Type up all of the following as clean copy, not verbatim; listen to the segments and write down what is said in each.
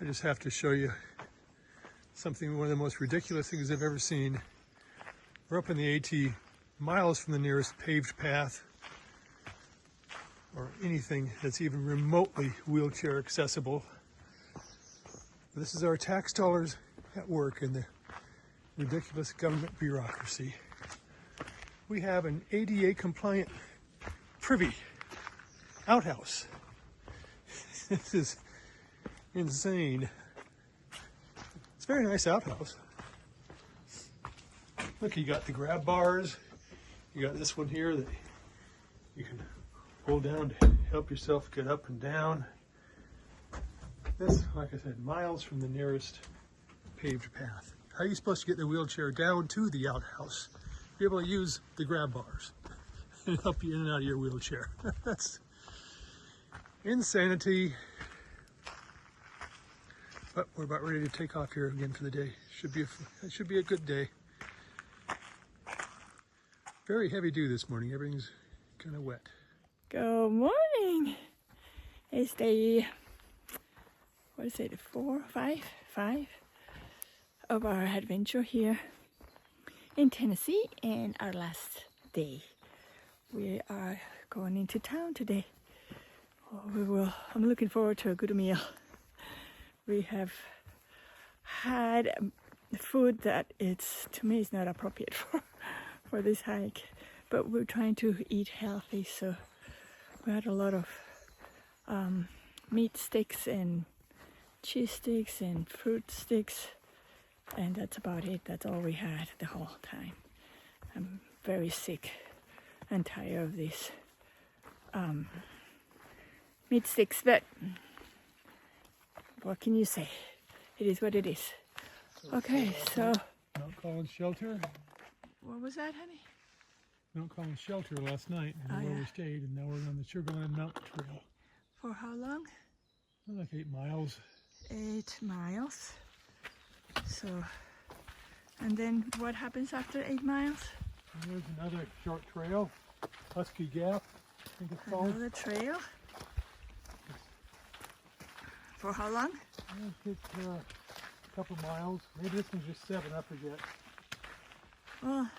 I just have to show you something, one of the most ridiculous things I've ever seen. We're up in the AT, miles from the nearest paved path or anything that's even remotely wheelchair accessible. This is our tax dollars at work in the ridiculous government bureaucracy. We have an ADA compliant privy outhouse. This is insane. It's a very nice outhouse. Look, you got the grab bars. You got this one here that you can hold down to help yourself get up and down. This, like I said, miles from the nearest paved path. How are you supposed to get the wheelchair down to the outhouse? Be able to use the grab bars and help you in and out of your wheelchair. That's insanity. But we're about ready to take off here again for the day. It should be a good day. Very heavy dew this morning. Everything's kind of wet. Good morning. It's day, what is it, 4, 5 of our adventure here in Tennessee, and our last day. We are going into town today. I'm looking forward to a good meal. We have had food that to me is not appropriate for this hike, but we're trying to eat healthy, so we had a lot of meat sticks and cheese sticks and fruit sticks, and that's about it. That's all we had the whole time. I'm very sick and tired of these meat sticks, but what can you say? It is what it is. Okay, so Mount Collins Shelter. What was that, honey? Mount Collins Shelter last night, and where we stayed, and now we're on the Sugarland Mountain Trail. For how long? Like 8 miles. 8 miles. So, and then what happens after 8 miles? And there's another short trail, Husky Gap, I think it's called. Another trail. For how long? It's a couple miles. Maybe this one's just 7, I forget. Well,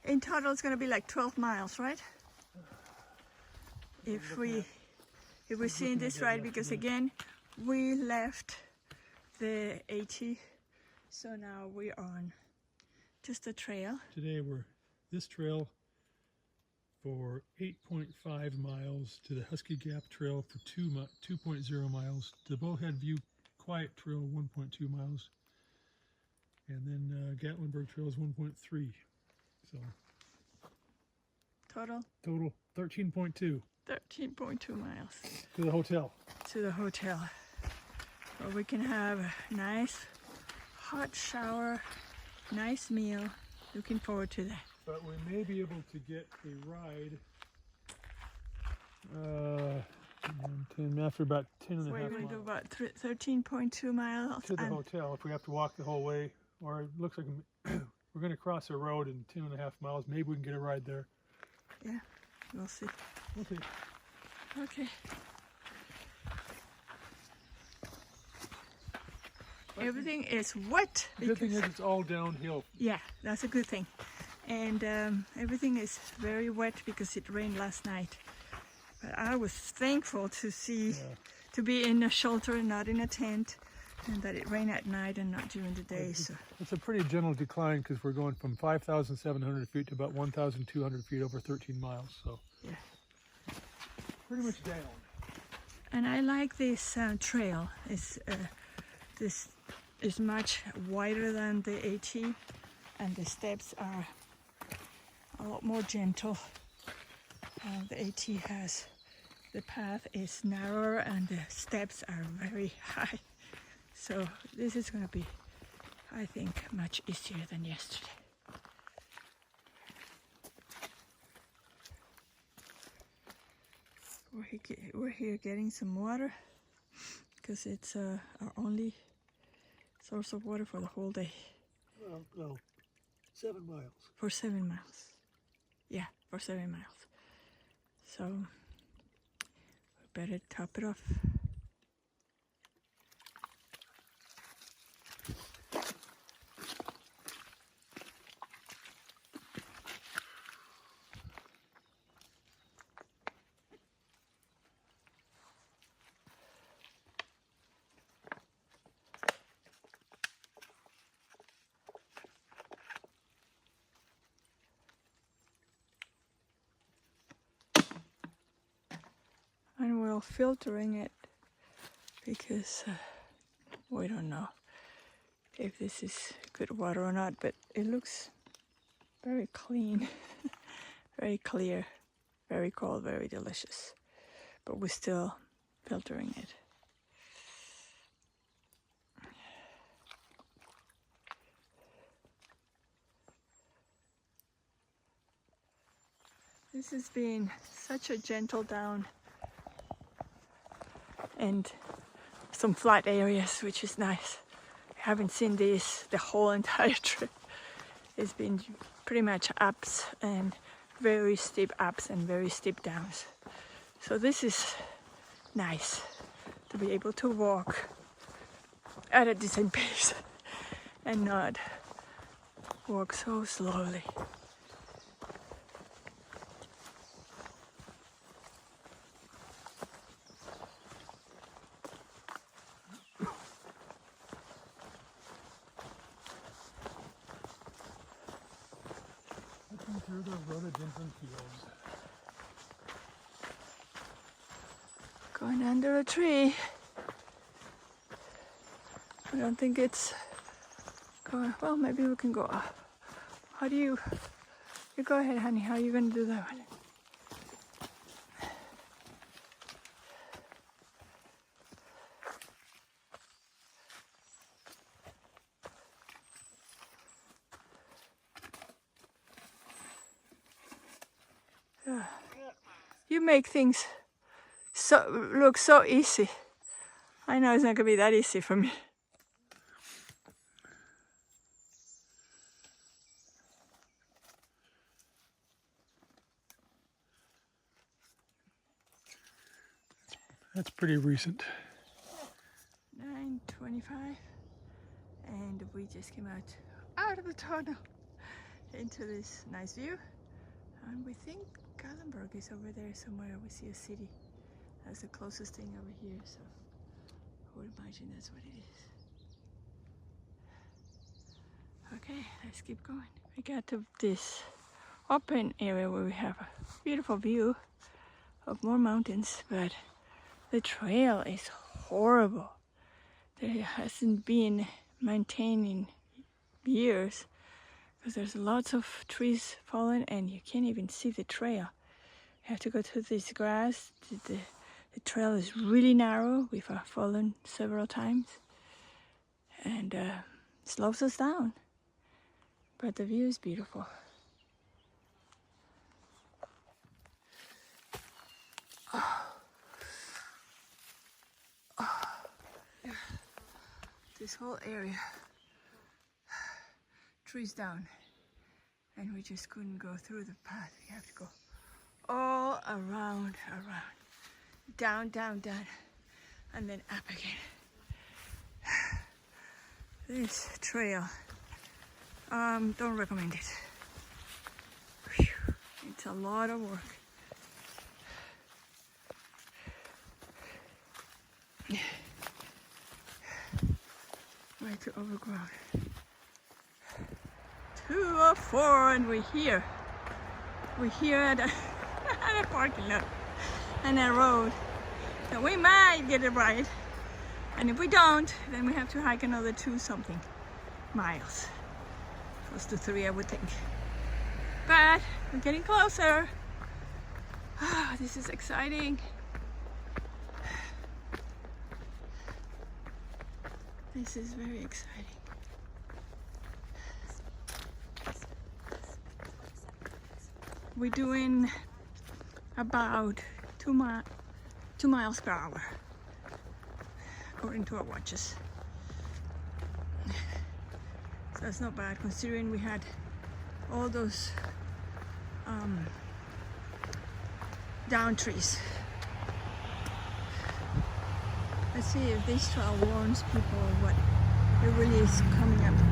in total it's going to be like 12 miles, right? If we're seeing this right, because again, we left the AT, so now we're on just a trail. Today this trail for 8.5 miles, to the Husky Gap Trail for 2.0 miles, to the Bowhead View Quiet Trail 1.2 miles, and then Gatlinburg Trail is 1.3. So Total 13.2. 13.2 miles. To the hotel. To the hotel, where we can have a nice hot shower, nice meal. Looking forward to that. But we may be able to get a ride after about 10 and a half miles. We're going to do about 13.2 miles. To the hotel, if we have to walk the whole way. Or it looks like we're going to cross a road in 2.5 miles. Maybe we can get a ride there. Yeah, we'll see. We'll see. Okay. Everything is wet. The good thing is it's all downhill. Yeah, that's a good thing. And everything is very wet because it rained last night. But I was thankful to be in a shelter and not in a tent, and that it rained at night and not during the day. So it's a pretty gentle decline because we're going from 5,700 feet to about 1,200 feet over 13 miles. So yeah, pretty much down. And I like this trail. This is much wider than the AT, and the steps are a lot more gentle. The AT the path is narrower and the steps are very high. So this is going to be, I think, much easier than yesterday. We're here getting some water because it's our only source of water for the whole day. Well, 7 miles. For 7 miles. Yeah, for 7 miles. So we better top it off. still filtering it because we don't know if this is good water or not, but it looks very clean, very clear, very cold, very delicious. But we're still filtering it. This has been such a gentle down and some flat areas, which is nice. I haven't seen this the whole entire trip. It's been pretty much ups and very steep ups and very steep downs. So this is nice to be able to walk at a decent pace and not walk so slowly. Through the rhododendron fields. Going under a tree. I don't think it's going, well, maybe we can go up. How do you go ahead, honey, how are you going to do that one? You make things look so easy. I know it's not gonna be that easy for me. That's pretty recent. 9:25, and we just came out of the tunnel into this nice view, and we think Gallenberg is over there somewhere. We see a city. That's the closest thing over here, so I would imagine that's what it is. Okay, let's keep going. We got to this open area where we have a beautiful view of more mountains, but the trail is horrible. There hasn't been maintained in years because there's lots of trees fallen and you can't even see the trail. You have to go through this grass. The trail is really narrow. We've fallen several times and slows us down. But the view is beautiful. This whole area, trees down, and we just couldn't go through the path. We have to go all around, down, and then up again. This trail, don't recommend it. Whew. It's a lot of work. Way too overgrown. 2:04 and we're here. We're here at a, at a parking lot and a road. So we might get it right. And if we don't, then we have to hike another 2-something miles. Close to 3, I would think. But we're getting closer. Oh, this is exciting. This is very exciting. We're doing about 2 miles per hour, according to our watches. So that's not bad, considering we had all those down trees. Let's see if this trail warns people what it really is coming up.